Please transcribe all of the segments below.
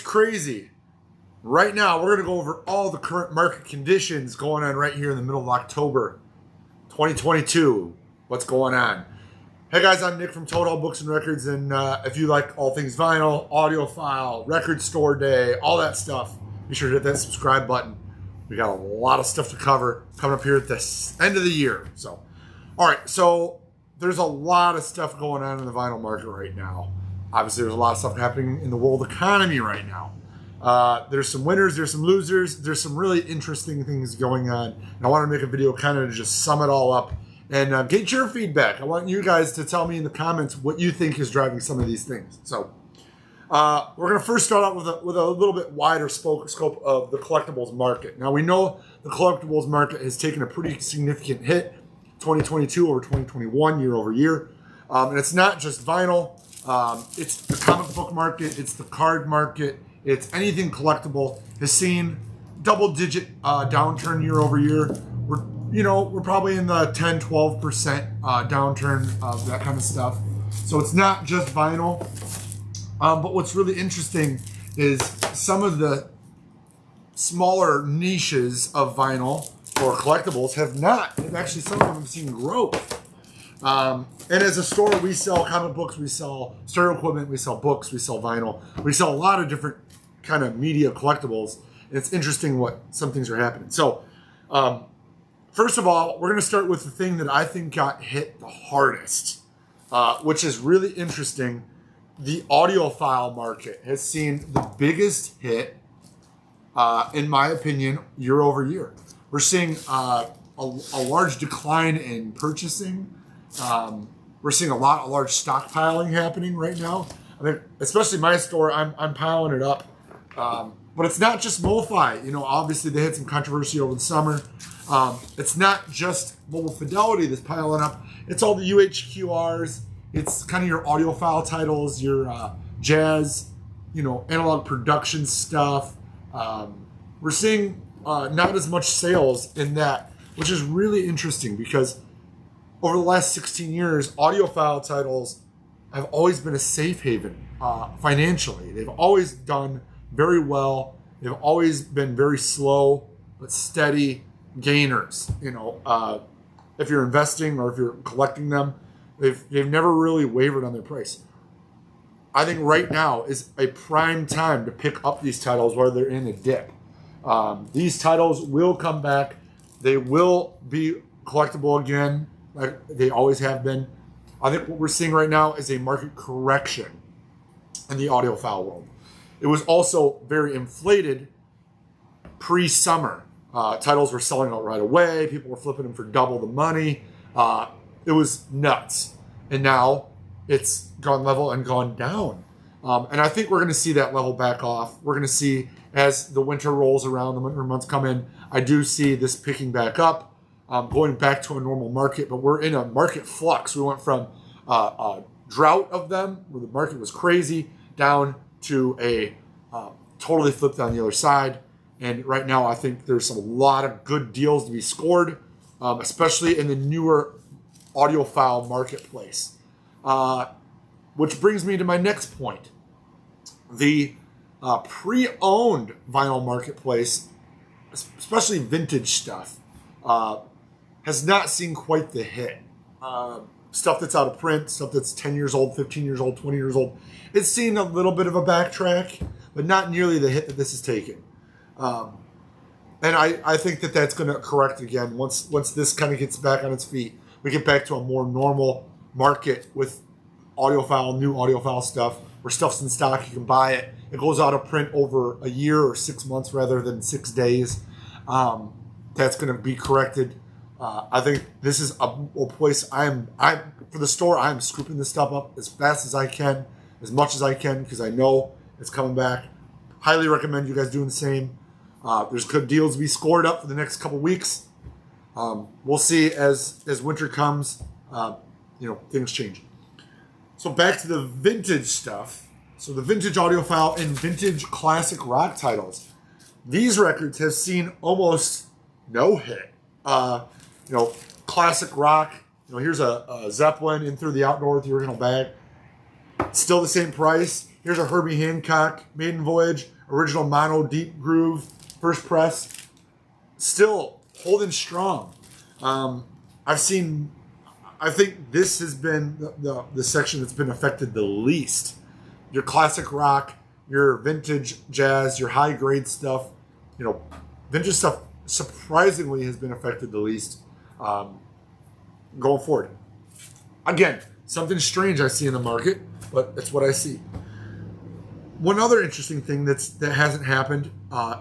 crazy. Right now, we're going to go over all the current market conditions going on right here in the middle of October 2022. What's going on? Hey guys, I'm Nick from Total Books and Records, and if you like all things vinyl, audiophile, record store day, all that stuff, be sure to hit that subscribe button. We got a lot of stuff to cover coming up here at the end of the year. So, all right, so there's a lot of stuff going on in the vinyl market right now. Obviously, there's a lot of stuff happening in the world economy right now. There's some winners, there's some losers, there's some really interesting things going on. And I want to make a video kind of to just sum it all up and get your feedback. I want you guys to tell me in the comments what you think is driving some of these things. So we're going to first start out with a little bit wider scope of the collectibles market. Now, we know the collectibles market has taken a pretty significant hit, 2022 over 2021, year over year. And it's not just vinyl. It's the comic book market. It's the card market. It's anything collectible has seen double-digit downturn year over year. We're probably in the 10, 12% downturn of that kind of stuff. So it's not just vinyl. But what's really interesting is some of the smaller niches of vinyl or collectibles have actually, some of them have seen growth. And as a store, we sell comic books, we sell stereo equipment, we sell books, we sell vinyl. We sell a lot of different kind of media collectibles. And it's interesting what some things are happening. So, first of all, we're going to start with the thing that I think got hit the hardest, which is really interesting. The audiophile market has seen the biggest hit, in my opinion, year over year. We're seeing a large decline in purchasing. We're seeing a large stockpiling happening right now. I mean, especially my store, I'm piling it up. But it's not just MoFi. Obviously they had some controversy over the summer. It's not just Mobile Fidelity that's piling up. It's all the UHQRs. It's kind of your audiophile titles, your jazz, analog production stuff. We're seeing not as much sales in that, which is really interesting because over the last 16 years, audiophile titles have always been a safe haven financially. They've always done very well. They've always been very slow but steady gainers. If you're investing or if you're collecting them, they've never really wavered on their price. I think right now is a prime time to pick up these titles while they're in a dip. These titles will come back. They will be collectible again, like they always have been. I think what we're seeing right now is a market correction in the audiophile world. It was also very inflated pre-summer. Titles were selling out right away. People were flipping them for double the money. It was nuts. And now it's gone level and gone down. And I think we're going to see that level back off. We're going to see as the winter rolls around, the winter months come in, I do see this picking back up, going back to a normal market. But we're in a market flux. We went from a drought of them, where the market was crazy, down to a totally flipped on the other side. And right now, I think there's a lot of good deals to be scored, especially in the newer audiophile marketplace. Which brings me to my next point. The pre-owned vinyl marketplace, especially vintage stuff, has not seen quite the hit. Stuff that's out of print, stuff that's 10 years old, 15 years old, 20 years old, it's seen a little bit of a backtrack, but not nearly the hit that this has taken. And I think that that's going to correct again once this kind of gets back on its feet. We get back to a more normal market with audiophile, new audiophile stuff, where stuff's in stock, you can buy it. It goes out of print over a year or 6 months rather than 6 days. That's going to be corrected. I think this is a place for the store, I'm scooping this stuff up as fast as I can, as much as I can, because I know it's coming back. Highly recommend you guys doing the same. There's good deals to be scored up for the next couple weeks. We'll see as winter comes, things change. So back to the vintage stuff. So the vintage audiophile and vintage classic rock titles. These records have seen almost no hit. Classic rock. Here's a Zeppelin in Through the Outdoor with the original bag. Still the same price. Here's a Herbie Hancock Maiden Voyage original mono deep groove, first press, still holding strong. I think this has been the section that's been affected the least. Your classic rock, your vintage jazz, your high grade stuff, vintage stuff surprisingly has been affected the least going forward. Again, something strange I see in the market, but it's what I see. One other interesting thing that hasn't happened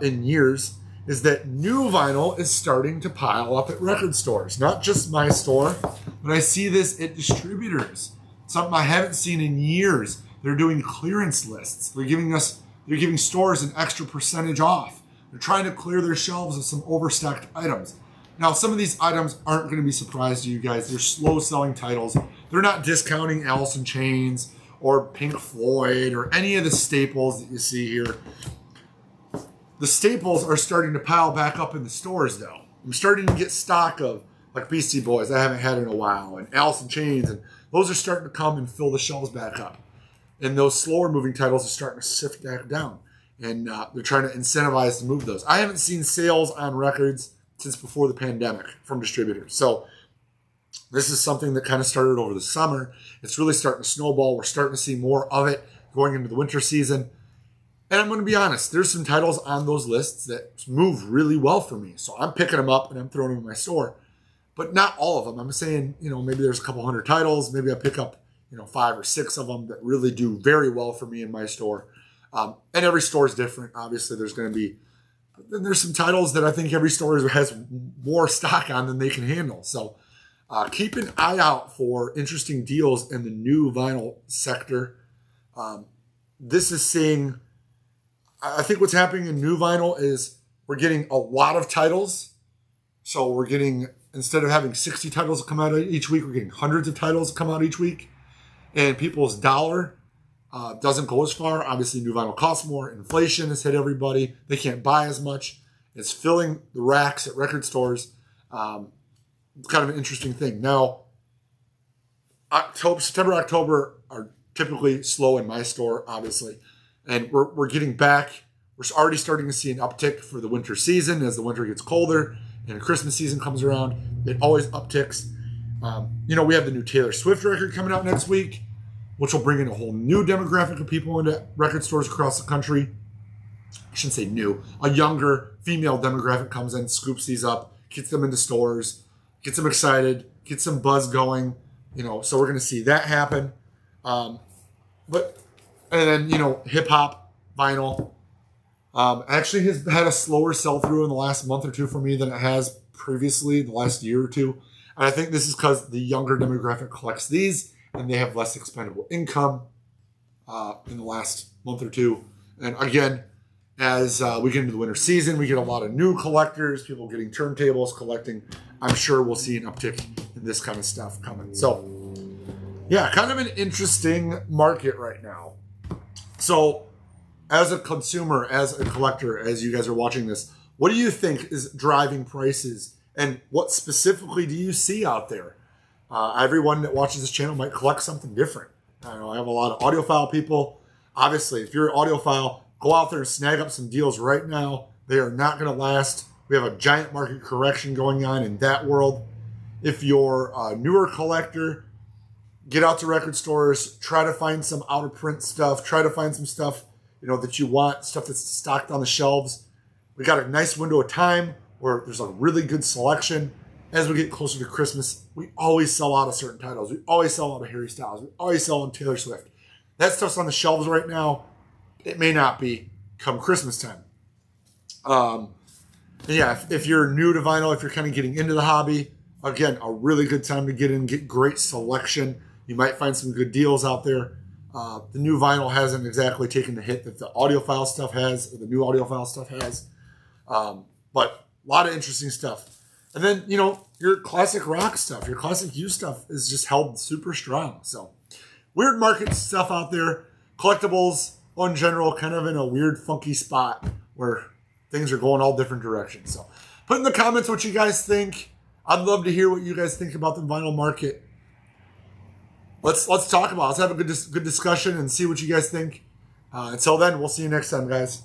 in years is that new vinyl is starting to pile up at record stores. Not just my store, but I see this at distributors. Something I haven't seen in years. They're doing clearance lists. They're giving stores an extra percentage off. They're trying to clear their shelves of some overstocked items. Now, some of these items aren't going to be a surprise to you guys. They're slow selling titles. They're not discounting Alice in Chains or Pink Floyd or any of the staples that you see here. The staples are starting to pile back up in the stores, though. I'm starting to get stock of like Beastie Boys I haven't had in a while, and Alice in Chains, and those are starting to come and fill the shelves back up. And those slower moving titles are starting to sift back down, and they're trying to incentivize to move those. I haven't seen sales on records since before the pandemic from distributors. So this is something that kind of started over the summer. It's really starting to snowball. We're starting to see more of it going into the winter season. And I'm going to be honest, there's some titles on those lists that move really well for me. So I'm picking them up and I'm throwing them in my store. But not all of them. I'm saying, maybe there's a couple hundred titles. Maybe I pick up, 5 or 6 of them that really do very well for me in my store. And every store is different. Obviously, there's some titles that I think every store has more stock on than they can handle. So keep an eye out for interesting deals in the new vinyl sector. This is seeing... I think what's happening in new vinyl is we're getting a lot of titles. So we're getting, instead of having 60 titles come out each week, we're getting hundreds of titles come out each week. And people's dollar doesn't go as far. Obviously, new vinyl costs more. Inflation has hit everybody. They can't buy as much. It's filling the racks at record stores. It's kind of an interesting thing. Now, September, October are typically slow in my store, obviously. And we're getting back. We're already starting to see an uptick for the winter season as the winter gets colder and the Christmas season comes around. It always upticks. We have the new Taylor Swift record coming out next week, which will bring in a whole new demographic of people into record stores across the country. I shouldn't say new. A younger female demographic comes in, scoops these up, gets them into stores, gets them excited, gets some buzz going. So we're going to see that happen. And then, hip-hop, vinyl, actually has had a slower sell-through in the last month or two for me than it has previously, the last year or two. And I think this is because the younger demographic collects these, and they have less expendable income in the last month or two. And again, as we get into the winter season, we get a lot of new collectors, people getting turntables, collecting. I'm sure we'll see an uptick in this kind of stuff coming. So, yeah, kind of an interesting market right now. So, as a consumer, as a collector, as you guys are watching this, what do you think is driving prices, and what specifically do you see out there? Everyone that watches this channel might collect something different. I have a lot of audiophile people. Obviously, if you're an audiophile, go out there and snag up some deals right now. They are not going to last. We have a giant market correction going on in that world. If you're a newer collector, get out to record stores, try to find some out-of-print stuff, try to find some stuff, that you want, stuff that's stocked on the shelves. We got a nice window of time where there's a really good selection. As we get closer to Christmas, we always sell out of certain titles. We always sell out of Harry Styles. We always sell out of Taylor Swift. That stuff's on the shelves right now. It may not be come Christmas time. If you're new to vinyl, if you're kind of getting into the hobby, again, a really good time to get in, get great selection. You might find some good deals out there. The new vinyl hasn't exactly taken the hit that the audiophile stuff has, or the new audiophile stuff has. But a lot of interesting stuff. And then, your classic rock stuff, your classic U stuff is just held super strong. So weird market stuff out there. Collectibles, in general, kind of in a weird, funky spot where things are going all different directions. So put in the comments what you guys think. I'd love to hear what you guys think about the vinyl market. Let's talk about it. Let's have a good discussion and see what you guys think. Until then, we'll see you next time, guys.